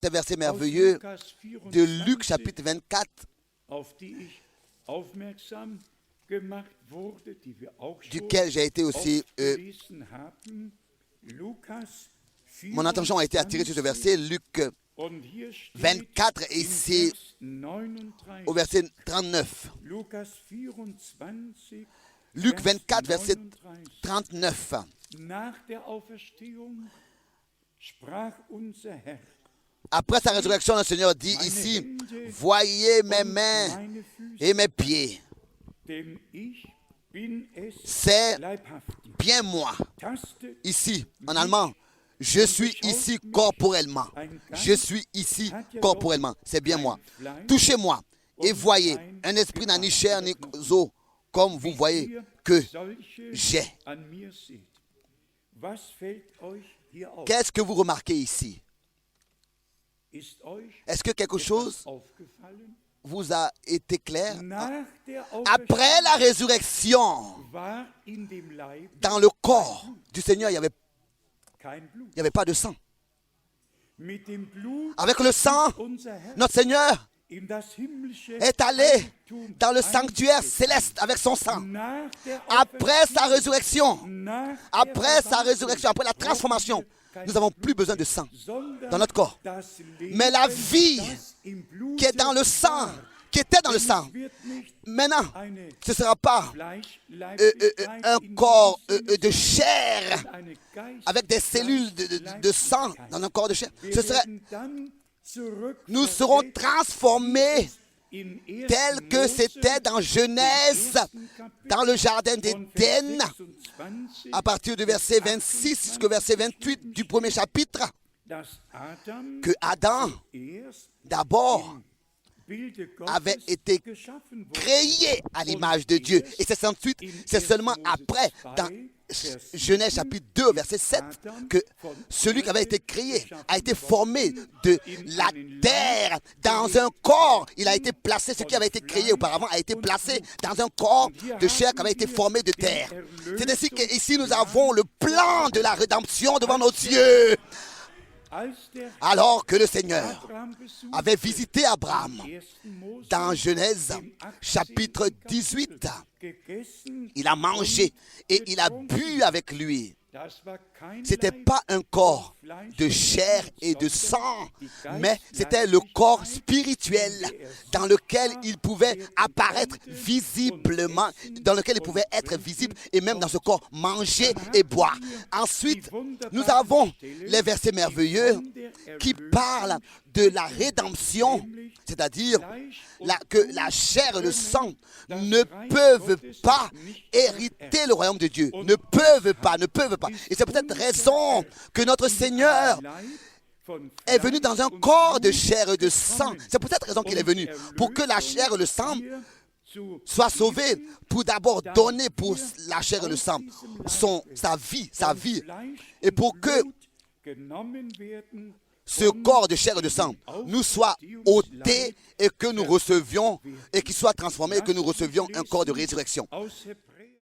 Ces versets merveilleux de Luc chapitre 24, duquel j'ai été aussi... mon attention a été attirée sur ce verset, Luc 24, et c'est au verset 39. Luc 24, verset 39. Après sa résurrection, le Seigneur dit ici, « Voyez mes mains et mes pieds. C'est bien moi. » Ici, en allemand, « Je suis ici corporellement. » Je suis ici corporellement. C'est bien moi. Touchez-moi et voyez, un esprit n'a ni chair ni os, comme vous voyez que j'ai. Qu'est-ce que vous remarquez ici? Est-ce que quelque chose vous a été clair? Après la résurrection, dans le corps du Seigneur, il n'y avait pas de sang. Avec le sang, notre Seigneur est allé dans le sanctuaire céleste avec son sang. Après sa résurrection, après la transformation, nous n'avons plus besoin de sang dans notre corps. Mais la vie qui est dans le sang, qui était dans le sang, maintenant, ce ne sera pas un corps de chair avec des cellules de sang dans un corps de chair. Nous serons transformés tel que c'était dans Genèse, dans le jardin d'Éden, à partir du verset 26 jusqu'au verset 28 du premier chapitre, que Adam, d'abord, avait été créé à l'image de Dieu. Et c'est seulement après, dans Genèse chapitre 2, verset 7, que celui qui avait été créé a été formé de la terre dans un corps. Il a été placé, ce qui avait été créé auparavant a été placé dans un corps de chair qui avait été formé de terre. C'est ainsi qu'ici nous avons le plan de la rédemption devant nos yeux. Alors que le Seigneur avait visité Abraham dans Genèse chapitre 18, il a mangé et il a bu avec lui. Ce n'était pas un corps de chair et de sang, mais c'était le corps spirituel dans lequel il pouvait apparaître visiblement, dans lequel il pouvait être visible et même dans ce corps manger et boire. Ensuite, nous avons les versets merveilleux qui parlent de la rédemption, c'est-à-dire que la chair et le sang ne peuvent pas hériter le royaume de Dieu, ne peuvent pas. Et c'est peut-être raison que notre Seigneur est venu dans un corps de chair et de sang. C'est pour cette raison qu'il est venu, pour que la chair et le sang soient sauvés, pour d'abord donner pour la chair et le sang sa vie, et pour que ce corps de chair et de sang nous soit ôté et que nous recevions, et qu'il soit transformé et que nous recevions un corps de résurrection.